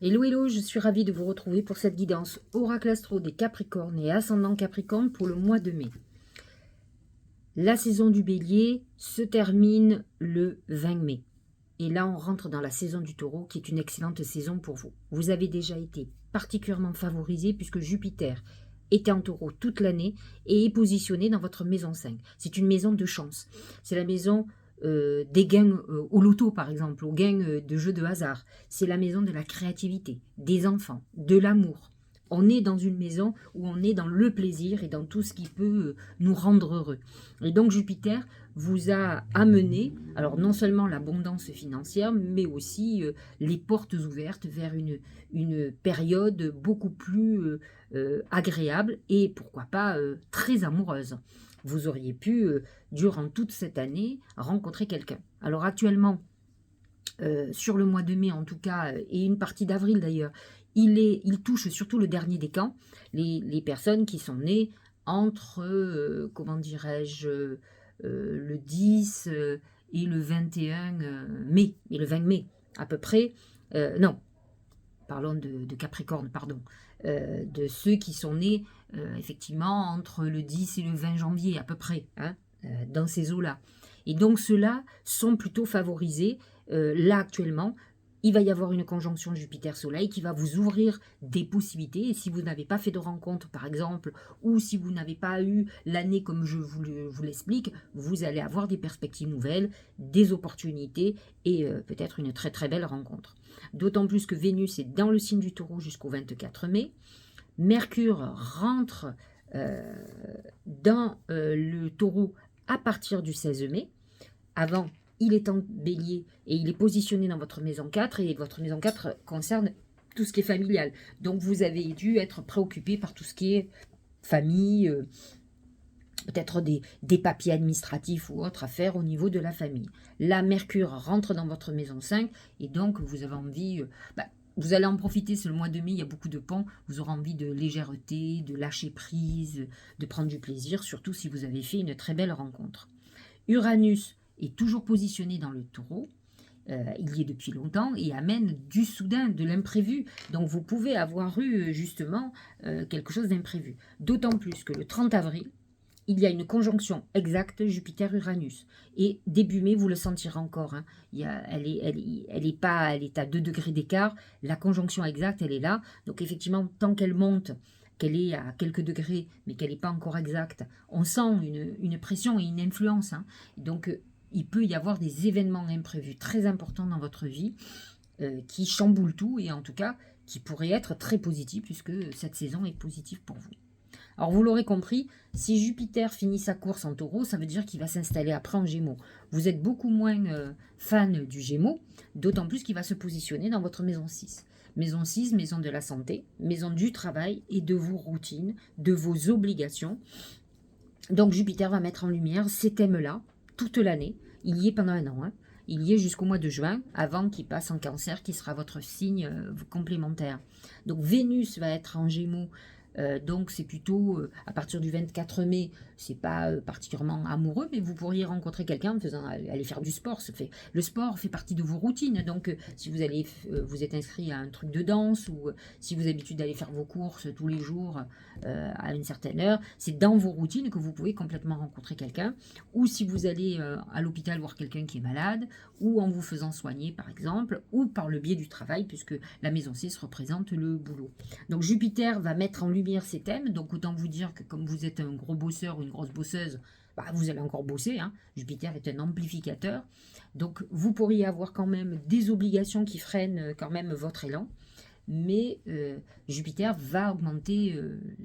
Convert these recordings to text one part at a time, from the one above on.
Hello, hello, je suis ravie de vous retrouver pour cette guidance Oracle Astro des Capricornes et Ascendant Capricorne pour le mois de mai. La saison du Bélier se termine le 20 mai. Et là, on rentre dans la saison du Taureau, qui est une excellente saison pour vous. Vous avez déjà été particulièrement favorisé puisque Jupiter était en Taureau toute l'année et est positionné dans votre maison 5. C'est une maison de chance. C'est la maison des gains au loto, par exemple, aux gains de jeux de hasard. C'est la maison de la créativité, des enfants, de l'amour. On est dans une maison où on est dans le plaisir et dans tout ce qui peut nous rendre heureux. Et donc Jupiter vous a amené, alors non seulement l'abondance financière, mais aussi les portes ouvertes vers une période beaucoup plus agréable et pourquoi pas très amoureuse. Vous auriez pu, durant toute cette année, rencontrer quelqu'un. Alors actuellement, sur le mois de mai en tout cas, et une partie d'avril d'ailleurs, il touche surtout le dernier décan, les personnes qui sont nées entre, comment dirais-je, le 10 et le 21 mai, et le 20 mai à peu près, non, parlons de Capricorne, pardon, de ceux qui sont nés effectivement entre le 10 et le 20 janvier à peu près, hein, dans ces eaux-là. Et donc ceux-là sont plutôt favorisés. Là actuellement, il va y avoir une conjonction Jupiter-Soleil qui va vous ouvrir des possibilités. Et si vous n'avez pas fait de rencontre, par exemple, ou si vous n'avez pas eu l'année comme je vous l'explique, vous allez avoir des perspectives nouvelles, des opportunités et peut-être une très très belle rencontre. D'autant plus que Vénus est dans le signe du Taureau jusqu'au 24 mai. Mercure rentre dans le Taureau à partir du 16 mai. Avant, il est en Bélier et il est positionné dans votre maison 4 et votre maison 4 concerne tout ce qui est familial. Donc vous avez dû être préoccupé par tout ce qui est famille, peut-être des papiers administratifs ou autres à faire au niveau de la famille. Là, Mercure rentre dans votre maison 5 et donc vous avez envie... vous allez en profiter, c'est le mois de mai, il y a beaucoup de ponts, vous aurez envie de légèreté, de lâcher prise, de prendre du plaisir, surtout si vous avez fait une très belle rencontre. Uranus est toujours positionné dans le Taureau, il y est depuis longtemps et amène du soudain, de l'imprévu. Donc vous pouvez avoir eu justement quelque chose d'imprévu. D'autant plus que le 30 avril, il y a une conjonction exacte Jupiter-Uranus. Et début mai, vous le sentirez encore. Hein. Elle est à 2 degrés d'écart. La conjonction exacte, elle est là. Donc effectivement, tant qu'elle monte, qu'elle est à quelques degrés, mais qu'elle n'est pas encore exacte, on sent une pression et une influence. Hein. Donc il peut y avoir des événements imprévus très importants dans votre vie qui chamboulent tout et en tout cas qui pourraient être très positifs puisque cette saison est positive pour vous. Alors vous l'aurez compris, si Jupiter finit sa course en Taureau, ça veut dire qu'il va s'installer après en Gémeaux. Vous êtes beaucoup moins fan du Gémeaux, d'autant plus qu'il va se positionner dans votre maison 6. Maison 6, maison de la santé, maison du travail et de vos routines, de vos obligations. Donc Jupiter va mettre en lumière ces thèmes-là toute l'année. Il y est pendant un an. Hein. Il y est jusqu'au mois de juin, avant qu'il passe en Cancer, qui sera votre signe complémentaire. Donc Vénus va être en Gémeaux. Donc c'est plutôt à partir du 24 mai, c'est pas particulièrement amoureux, mais vous pourriez rencontrer quelqu'un en faisant aller faire du sport. Le sport fait partie de vos routines. Donc si vous allez vous êtes inscrit à un truc de danse ou si vous avez l'habitude d'aller faire vos courses tous les jours à une certaine heure, c'est dans vos routines que vous pouvez complètement rencontrer quelqu'un. Ou si vous allez à l'hôpital voir quelqu'un qui est malade, ou en vous faisant soigner par exemple, ou par le biais du travail, puisque la maison 6 représente le boulot. Donc Jupiter va mettre en lumière ces thèmes, donc autant vous dire que comme vous êtes un gros bosseur ou une grosse bosseuse, vous allez encore bosser, hein. Jupiter est un amplificateur, donc vous pourriez avoir quand même des obligations qui freinent quand même votre élan, mais Jupiter va augmenter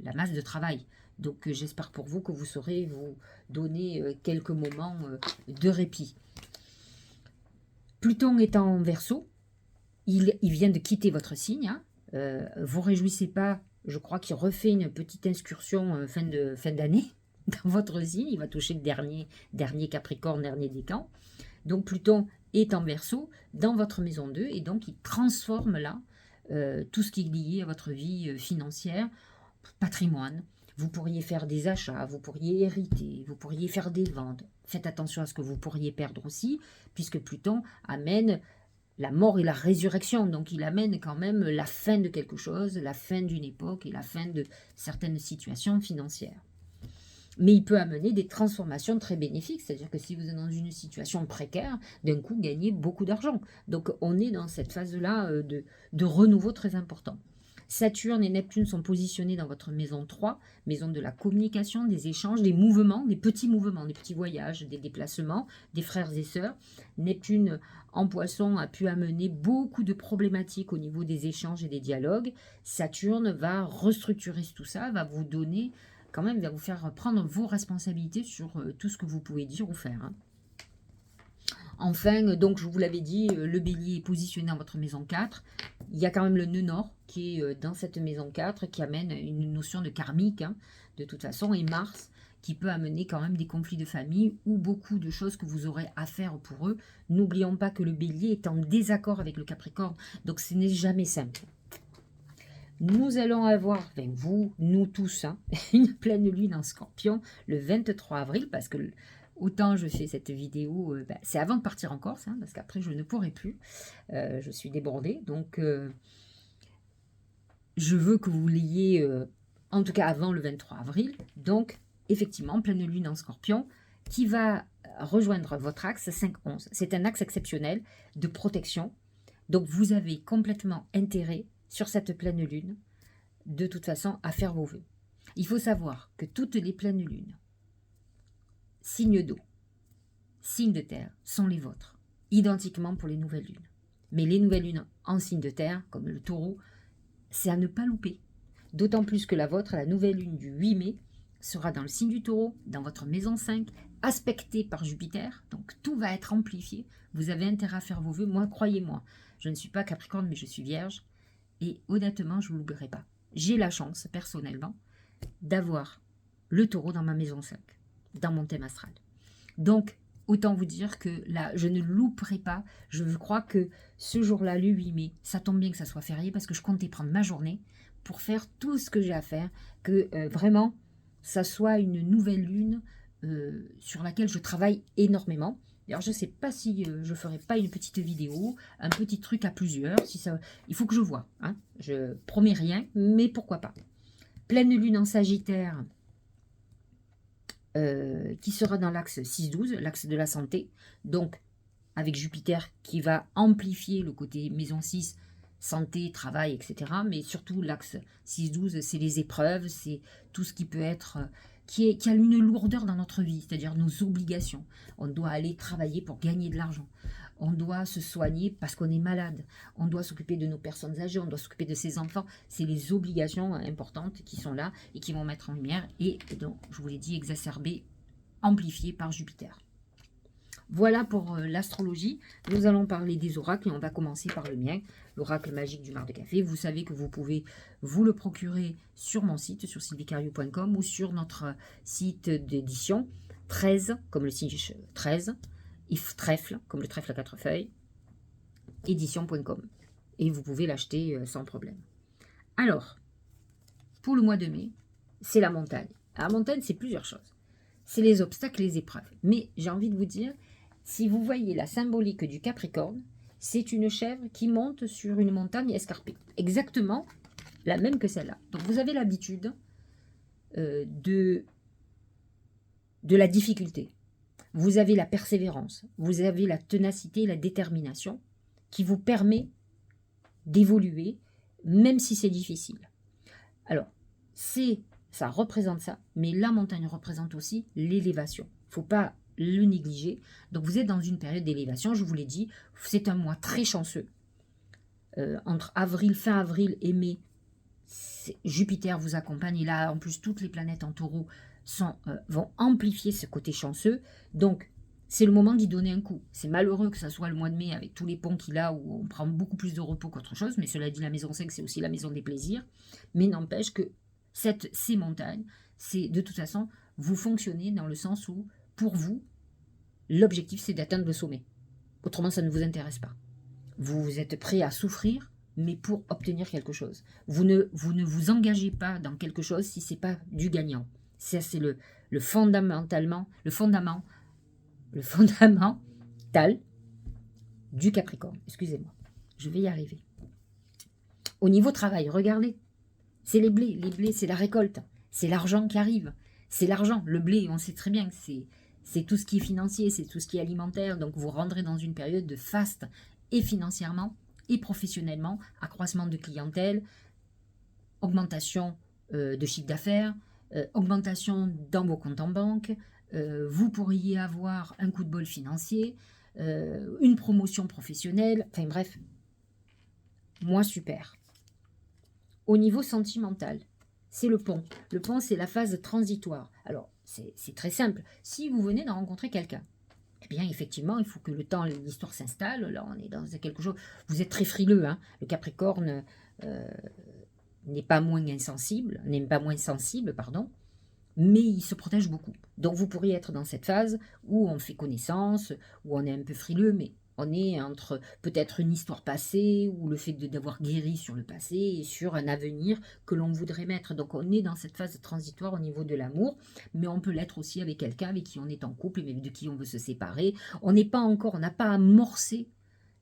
la masse de travail, donc j'espère pour vous que vous saurez vous donner quelques moments de répit. Pluton étant en Verseau, il vient de quitter votre signe, hein. Vous réjouissez pas, je crois qu'il refait une petite excursion fin d'année dans votre signe, il va toucher le dernier Capricorne, dernier décan. Donc Pluton est en Verseau dans votre maison 2 et donc il transforme là tout ce qui est lié à votre vie financière, patrimoine. Vous pourriez faire des achats, vous pourriez hériter, vous pourriez faire des ventes. Faites attention à ce que vous pourriez perdre aussi, puisque Pluton amène la mort et la résurrection. Donc, il amène quand même la fin de quelque chose, la fin d'une époque et la fin de certaines situations financières. Mais il peut amener des transformations très bénéfiques, c'est-à-dire que si vous êtes dans une situation précaire, d'un coup, gagnez beaucoup d'argent. Donc, on est dans cette phase-là de renouveau très important. Saturne et Neptune sont positionnés dans votre maison 3, maison de la communication, des échanges, des mouvements, des petits voyages, des déplacements, des frères et sœurs. Neptune en Poisson a pu amener beaucoup de problématiques au niveau des échanges et des dialogues. Saturne va restructurer tout ça, va vous donner, quand même, va vous faire prendre vos responsabilités sur tout ce que vous pouvez dire ou faire. Hein. Enfin, donc je vous l'avais dit, le bélier est positionné dans votre maison 4. Il y a quand même le nœud nord qui est dans cette maison 4, qui amène une notion de karmique, hein, de toute façon, et Mars, qui peut amener quand même des conflits de famille ou beaucoup de choses que vous aurez à faire pour eux. N'oublions pas que le bélier est en désaccord avec le Capricorne, donc ce n'est jamais simple. Nous allons avoir, enfin vous, nous tous, hein, une pleine lune en Scorpion le 23 avril, parce que autant je fais cette vidéo, c'est avant de partir en Corse, hein, parce qu'après je ne pourrai plus, je suis débordée, donc je veux que vous l'ayez, en tout cas avant le 23 avril, donc effectivement, pleine lune en Scorpion, qui va rejoindre votre axe 5-11. C'est un axe exceptionnel de protection, donc vous avez complètement intérêt sur cette pleine lune, de toute façon, à faire vos vœux. Il faut savoir que toutes les pleines lunes, signes d'eau, signes de terre, sont les vôtres, identiquement pour les nouvelles lunes. Mais les nouvelles lunes en signe de terre, comme le taureau, c'est à ne pas louper. D'autant plus que la vôtre, la nouvelle lune du 8 mai, sera dans le signe du taureau, dans votre maison 5, aspectée par Jupiter, donc tout va être amplifié. Vous avez intérêt à faire vos vœux. Moi, croyez-moi, je ne suis pas Capricorne, mais je suis Vierge. Et honnêtement, je ne vous l'oublierai pas. J'ai la chance, personnellement, d'avoir le taureau dans ma maison 5, dans mon thème astral. Donc, autant vous dire que là, je ne louperai pas. Je crois que ce jour-là, le 8 mai, ça tombe bien que ça soit férié parce que je comptais prendre ma journée pour faire tout ce que j'ai à faire, que vraiment, ça soit une nouvelle lune sur laquelle je travaille énormément. Alors, je ne sais pas si je ne ferai pas une petite vidéo, un petit truc à plusieurs. Si ça, il faut que je vois. Hein. Je promets rien, mais pourquoi pas. Pleine lune en Sagittaire, qui sera dans l'axe 6-12, l'axe de la santé. Donc, avec Jupiter qui va amplifier le côté maison 6, santé, travail, etc. Mais surtout, l'axe 6-12, c'est les épreuves, c'est tout ce qui peut être... qui a une lourdeur dans notre vie, c'est-à-dire nos obligations. On doit aller travailler pour gagner de l'argent. On doit se soigner parce qu'on est malade. On doit s'occuper de nos personnes âgées, on doit s'occuper de ses enfants. C'est les obligations importantes qui sont là et qui vont mettre en lumière et donc, je vous l'ai dit, exacerbées, amplifiées par Jupiter. Voilà pour l'astrologie. Nous allons parler des oracles et on va commencer par le mien, l'oracle magique du mar de café. Vous savez que vous pouvez vous le procurer sur mon site, sur sylviecario.com ou sur notre site d'édition 13, comme le signe 13, et trèfle, comme le trèfle à 4 feuilles, édition.com. Et vous pouvez l'acheter sans problème. Alors, pour le mois de mai, c'est la montagne. La montagne, c'est plusieurs choses. C'est les obstacles, les épreuves. Mais j'ai envie de vous dire, si vous voyez la symbolique du Capricorne, c'est une chèvre qui monte sur une montagne escarpée. Exactement la même que celle-là. Donc vous avez l'habitude de la difficulté. Vous avez la persévérance. Vous avez la ténacité, la détermination qui vous permet d'évoluer, même si c'est difficile. Alors, ça représente ça, mais la montagne représente aussi l'élévation. Il ne faut pas le négliger. Donc vous êtes dans une période d'élévation, je vous l'ai dit, c'est un mois très chanceux. Entre fin avril et mai, Jupiter vous accompagne, et là en plus toutes les planètes en taureau vont amplifier ce côté chanceux. Donc c'est le moment d'y donner un coup. C'est malheureux que ça soit le mois de mai avec tous les ponts qu'il a où on prend beaucoup plus de repos qu'autre chose, mais cela dit, la maison 5 c'est aussi la maison des plaisirs. Mais n'empêche que ces montagnes, c'est de toute façon, vous fonctionnez dans le sens où, pour vous, l'objectif c'est d'atteindre le sommet. Autrement, ça ne vous intéresse pas. Vous êtes prêt à souffrir, mais pour obtenir quelque chose. Vous ne vous engagez pas dans quelque chose si ce n'est pas du gagnant. Ça, c'est le fondamental du Capricorne. Excusez-moi. je vais y arriver. Au niveau travail, regardez, c'est les blés, c'est la récolte, c'est l'argent qui arrive, c'est l'argent. Le blé, on sait très bien que c'est tout ce qui est financier, c'est tout ce qui est alimentaire, donc vous rentrez dans une période de faste, et financièrement, et professionnellement, accroissement de clientèle, augmentation de chiffre d'affaires, augmentation dans vos comptes en banque, vous pourriez avoir un coup de bol financier, une promotion professionnelle, enfin bref, moi super. Au niveau sentimental, c'est le pont. Le pont, c'est la phase transitoire. Alors, c'est très simple. Si vous venez d'en rencontrer quelqu'un, eh bien, effectivement, il faut que le temps, l'histoire s'installe. Là, on est dans quelque chose... Vous êtes très frileux, hein. Le Capricorne n'est pas moins insensible, n'est pas moins sensible, pardon, mais il se protège beaucoup. Donc, vous pourriez être dans cette phase où on fait connaissance, où on est un peu frileux, mais on est entre peut-être une histoire passée ou le fait d'avoir guéri sur le passé et sur un avenir que l'on voudrait mettre. Donc on est dans cette phase transitoire au niveau de l'amour, mais on peut l'être aussi avec quelqu'un avec qui on est en couple et de qui on veut se séparer. On n'est pas encore, on n'a pas amorcé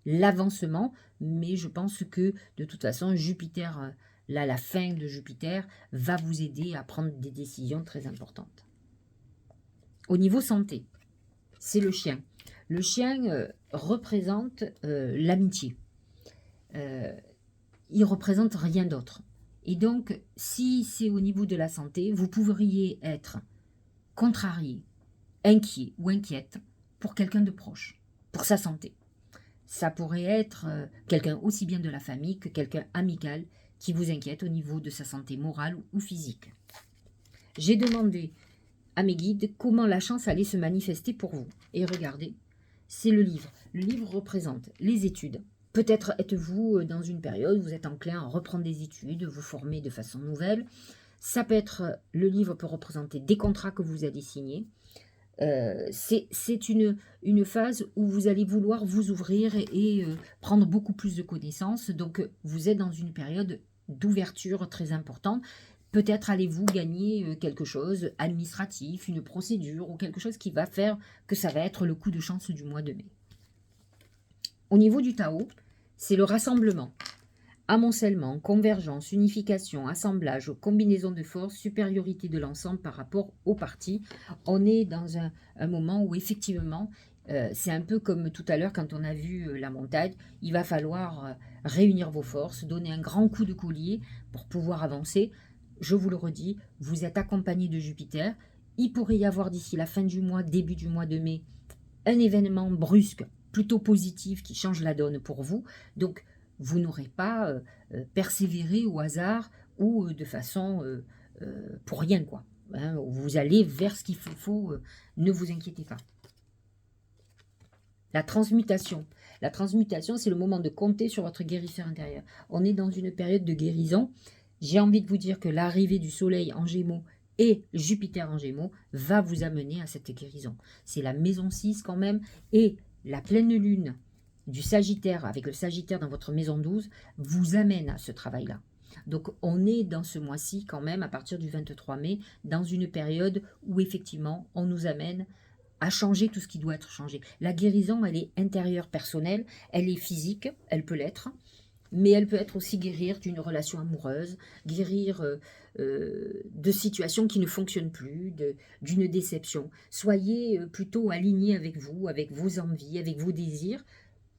l'avancement, mais je pense que de toute façon Jupiter, là la fin de Jupiter, va vous aider à prendre des décisions très importantes. Au niveau santé, c'est le chien. Le chien représente l'amitié. Il représente rien d'autre. Et donc, si c'est au niveau de la santé, vous pourriez être contrarié, inquiet ou inquiète pour quelqu'un de proche, pour sa santé. Ça pourrait être quelqu'un aussi bien de la famille que quelqu'un amical qui vous inquiète au niveau de sa santé morale ou physique. J'ai demandé à mes guides comment la chance allait se manifester pour vous. Et regardez, c'est le livre. Le livre représente les études. Peut-être êtes-vous dans une période où vous êtes enclin à reprendre des études, vous former de façon nouvelle. Ça peut être, le livre peut représenter des contrats que vous allez signer. C'est une phase où vous allez vouloir vous ouvrir et prendre beaucoup plus de connaissances. Donc, vous êtes dans une période d'ouverture très importante. Peut-être allez-vous gagner quelque chose administratif, une procédure ou quelque chose qui va faire que ça va être le coup de chance du mois de mai. Au niveau du Tao, c'est le rassemblement, amoncellement, convergence, unification, assemblage, combinaison de forces, supériorité de l'ensemble par rapport aux parties. On est dans un moment où effectivement, c'est un peu comme tout à l'heure quand on a vu la montagne, il va falloir réunir vos forces, donner un grand coup de collier pour pouvoir avancer. Je vous le redis, vous êtes accompagné de Jupiter. Il pourrait y avoir d'ici la fin du mois, début du mois de mai, un événement brusque, plutôt positif, qui change la donne pour vous. Donc, vous n'aurez pas persévéré au hasard ou de façon pour rien, quoi. Hein, vous allez vers ce qu'il faut, ne vous inquiétez pas. La transmutation. La transmutation, c'est le moment de compter sur votre guérisseur intérieur. On est dans une période de guérison. J'ai envie de vous dire que l'arrivée du Soleil en Gémeaux et Jupiter en Gémeaux va vous amener à cette guérison. C'est la maison 6 quand même, et la pleine lune du Sagittaire, avec le Sagittaire dans votre maison 12, vous amène à ce travail-là. Donc on est dans ce mois-ci quand même, à partir du 23 mai, dans une période où effectivement on nous amène à changer tout ce qui doit être changé. La guérison, elle est intérieure, personnelle, elle est physique, elle peut l'être, mais elle peut être aussi guérir d'une relation amoureuse, guérir de situations qui ne fonctionnent plus, d'une déception. Soyez plutôt alignés avec vous, avec vos envies, avec vos désirs,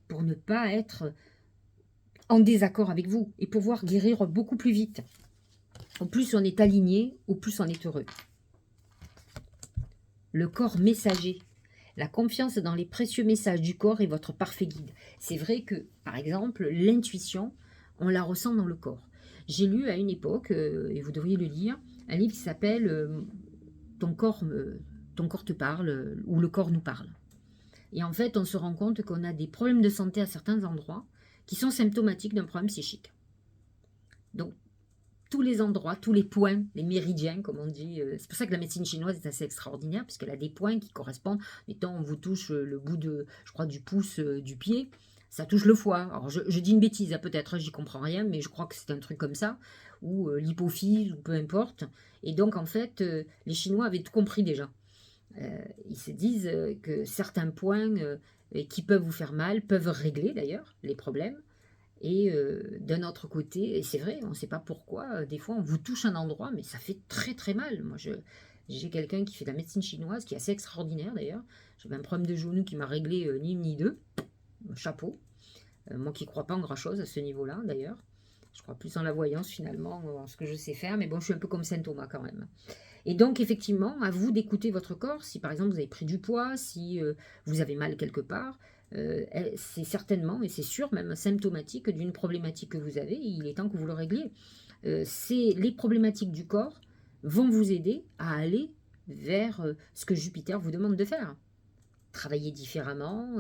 pour ne pas être en désaccord avec vous et pouvoir guérir beaucoup plus vite. Au plus on est aligné, au plus on est heureux. Le corps messager. La confiance dans les précieux messages du corps est votre parfait guide. C'est vrai que, par exemple, l'intuition, on la ressent dans le corps. J'ai lu à une époque, et vous devriez le lire, un livre qui s'appelle ton corps te parle, ou Le corps nous parle. Et en fait, on se rend compte qu'on a des problèmes de santé à certains endroits qui sont symptomatiques d'un problème psychique. Donc, tous les endroits, tous les points, les méridiens, comme on dit. C'est pour ça que la médecine chinoise est assez extraordinaire, puisqu'elle a des points qui correspondent. Mettons, on vous touche le bout de, je crois, du pouce du pied, ça touche le foie. Alors, je dis une bêtise, hein, peut-être, j'y comprends rien, mais je crois que c'est un truc comme ça, ou l'hypophyse, ou peu importe. Et donc, en fait, les Chinois avaient tout compris déjà. Ils se disent que certains points qui peuvent vous faire mal, peuvent régler d'ailleurs les problèmes, Et d'un autre côté, et c'est vrai, on ne sait pas pourquoi, des fois on vous touche un endroit, mais ça fait très très mal. Moi, j'ai quelqu'un qui fait de la médecine chinoise, qui est assez extraordinaire d'ailleurs. J'avais un problème de genou qui m'a réglé ni une ni deux. Chapeau. Moi qui ne crois pas en grand-chose à ce niveau-là d'ailleurs. Je crois plus en la voyance finalement, en ce que je sais faire, mais bon, je suis un peu comme Saint Thomas quand même. Et donc, effectivement, à vous d'écouter votre corps. Si par exemple vous avez pris du poids, si vous avez mal quelque part, c'est certainement, et c'est sûr, même symptomatique d'une problématique que vous avez. Et il est temps que vous le régliez. C'est les problématiques du corps vont vous aider à aller vers ce que Jupiter vous demande de faire. Travailler différemment,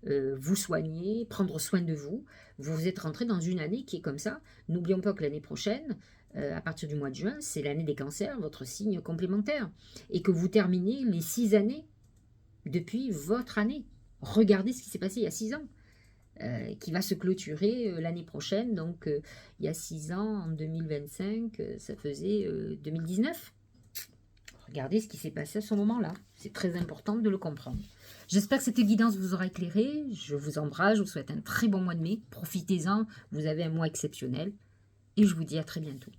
vous soigner, prendre soin de vous. Vous êtes rentré dans une année qui est comme ça. N'oublions pas que l'année prochaine, à partir du mois de juin, c'est l'année des cancers, votre signe complémentaire. Et que vous terminez les 6 années depuis votre année. Regardez ce qui s'est passé il y a 6 ans, qui va se clôturer l'année prochaine. Donc, il y a 6 ans, en 2025, ça faisait 2019. Regardez ce qui s'est passé à ce moment-là. C'est très important de le comprendre. J'espère que cette guidance vous aura éclairé. Je vous embrasse, je vous souhaite un très bon mois de mai. Profitez-en, vous avez un mois exceptionnel. Et je vous dis à très bientôt.